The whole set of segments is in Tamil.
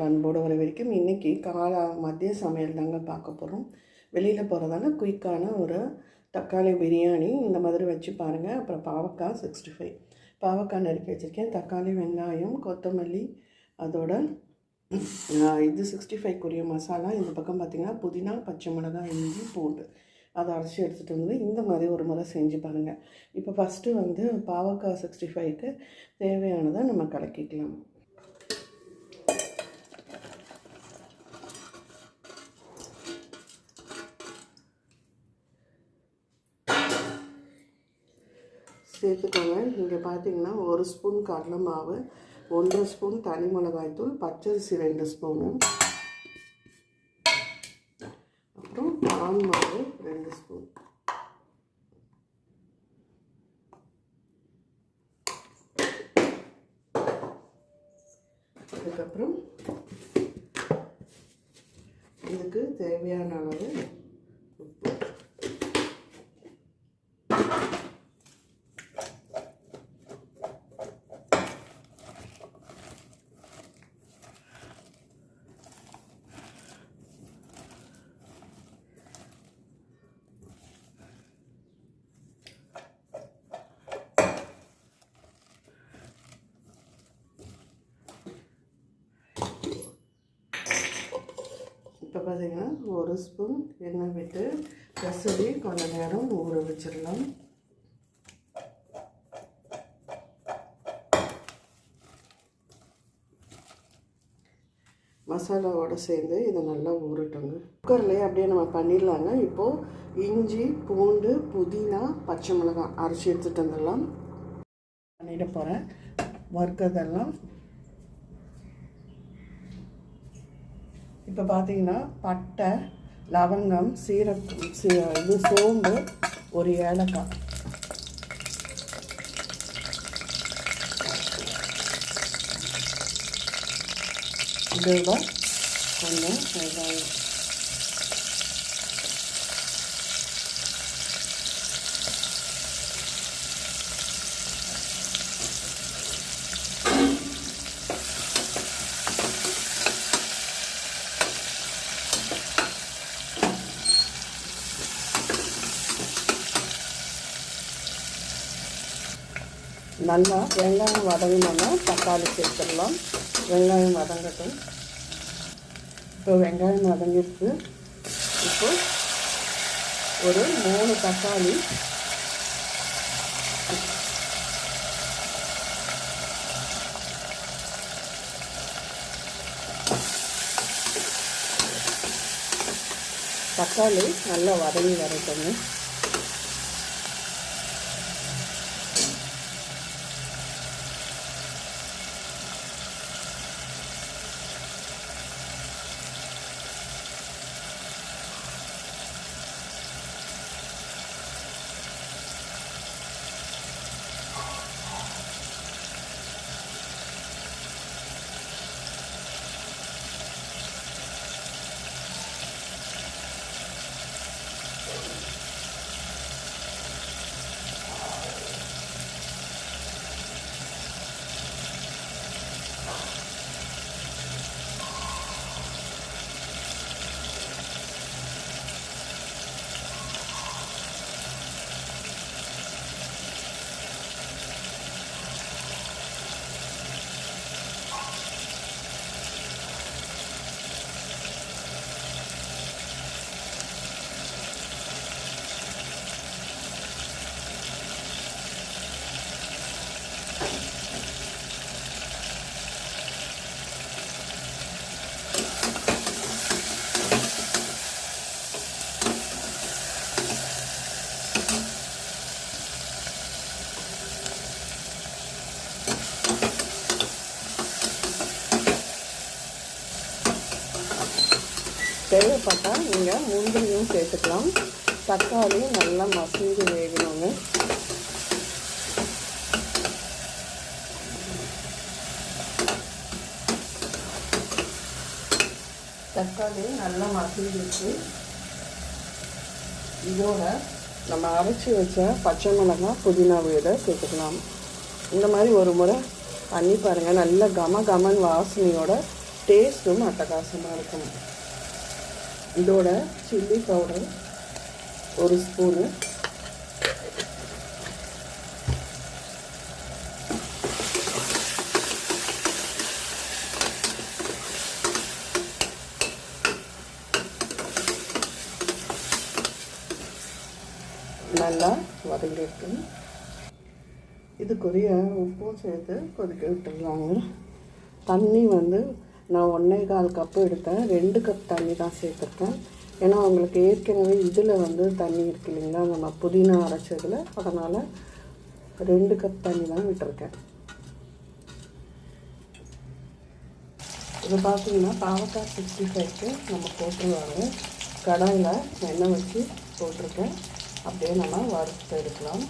அன்போடு வரவேற்கும். இன்றைக்கி மதிய சமையல் தாங்க பார்க்க போகிறோம். வெளியில் போகிறதால குயிக்கான ஒரு தக்காளி பிரியாணி இந்த மாதிரி வச்சு பாருங்கள். அப்புறம் பாவக்காய் 65 பாவக்காய் நறுக்கி வச்சுருக்கேன். தக்காளி, வெங்காயம், கொத்தமல்லி, அதோட இது 65க்குரிய மசாலா. இந்த பக்கம் பார்த்திங்கன்னா புதினா, பச்சை மிளகாய், இஞ்சி, பூண்டு அதை அரைச்சி எடுத்துகிட்டு வந்து இந்த மாதிரி ஒரு முறை செஞ்சு பாருங்கள். இப்போ ஃபஸ்ட்டு பாவக்காய் 65க்கு தேவையானதை நம்ம கலக்கிக்கலாம். சேர்த்துக்கோங்க. இங்கே பார்த்தீங்கன்னா 1 ஸ்பூன் கடலை மாவு, 1 ஸ்பூன் தனி மிளகாய்த்தூள், பச்சரிசி 2 ஸ்பூனு, அப்புறம் பால் மாவு 2 ஸ்பூன். அதுக்கப்புறம் இதுக்கு தேவையான அளவு உப்பு. இப்போ பார்த்தீங்கன்னா 1 ஸ்பூன் எண்ணெய் விட்டு கசரி கொஞ்சம் நேரம் ஊற வச்சிடலாம். மசாலாவோடு சேர்ந்து இதை நல்லா ஊறட்டுங்க. குக்கர்லேயே அப்படியே நம்ம பண்ணிடலாங்க. இப்போது இஞ்சி, பூண்டு, புதினா, பச்சை மிளகாய் அரைச்சி எடுத்துகிட்டு வந்துடலாம். பண்ணிட போகிறேன். வறுக்கிறதெல்லாம் இப்போ பார்த்தீங்கன்னா பட்டை, லவங்கம், இது சோம்பு, ஒரு ஏலக்காய், இதோட கொஞ்சம் வெங்காயம், நல்லா வெங்காயம் வதங்கினோன்னா தக்காளி சேர்த்துடலாம். வெங்காயம் வதங்கட்டும். இப்போ வெங்காயம் வதங்கிருக்கு. இப்போ ஒரு 3 தக்காளி, தக்காளி நல்லா வதங்கி வரட்டுங்க. தேவைப்பட்டால் நீங்கள் முந்திரியும் சேர்த்துக்கலாம். தக்காளி நல்லா மசிஞ்சு வேகணுங்க. தக்காளி நல்லா மசிஞ்சிச்சு. இதோட நம்ம அரைச்சி வச்ச பச்சை மிளகாய், புதினா விதை சேர்த்துக்கலாம். இந்த மாதிரி ஒரு முறை பண்ணி பாருங்கள். நல்ல கம கமன் வாசனையோட டேஸ்ட்டும் அட்டகாசமாக இருக்கும். இதோட சில்லி பவுடர் 1 ஸ்பூனு, நல்லா வதங்கிட்டு இதுக்குரிய உப்பும் சேர்த்து கொதிக்க விட்டுருவாங்க. தண்ணி வந்து நான் 1.25 கப்பு எடுத்தேன், 2 கப் தண்ணி தான் சேர்த்துருக்கேன். ஏன்னா அவங்களுக்கு ஏற்கனவே இதில் வந்து தண்ணி இருக்கு இல்லைங்களா, நம்ம புதினா அரைச்சதில், அதனால் 2 கப் தண்ணி தான் விட்டுருக்கேன். இது பார்த்திங்கன்னா பாவக்காய் 65க்கு நம்ம போட்டுருவாங்க. கடாயில் எண்ணெய் வச்சு போட்டிருக்கேன். அப்படியே நம்ம வறுத்து எடுக்கலாம்.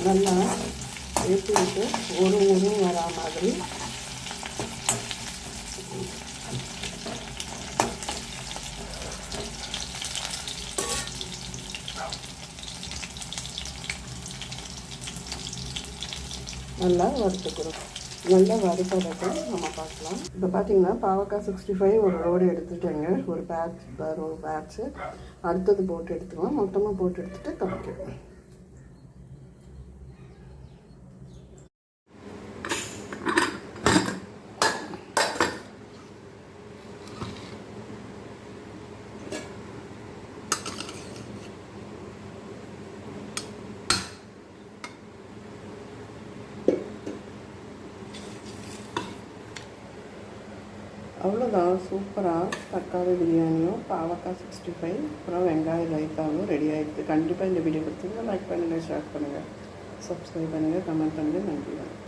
நல்லா ஏற்றி விட்டு ஒரு வரா மாதிரி நல்லா வறுத்துக்கிறோம். நல்லா வறுப்பதற்கு நம்ம பார்க்கலாம். இப்போ பார்த்திங்கன்னா பாவக்காய் 65 ஒரு ரோடு எடுத்துட்டேங்க. ஒரு பேட்ச்சு அடுத்தது போட்டு எடுத்துக்கலாம். மொத்தமாக போட்டு எடுத்துகிட்டு தப்பிக்கிறோம். அவ்வளோதான், சூப்பராக தக்காளி பிரியாணியும் பாவக்காய் 65 அப்புறம் வெங்காயம் ரைத்தாவும் ரெடி ஆகிடுது. கண்டிப்பாக இந்த வீடியோ பிடிச்சிருந்தா லைக் பண்ணுங்கள், ஷேர் பண்ணுங்கள், சப்ஸ்கிரைப் பண்ணுங்கள், கமெண்ட் பண்ணுங்கள். நன்றி.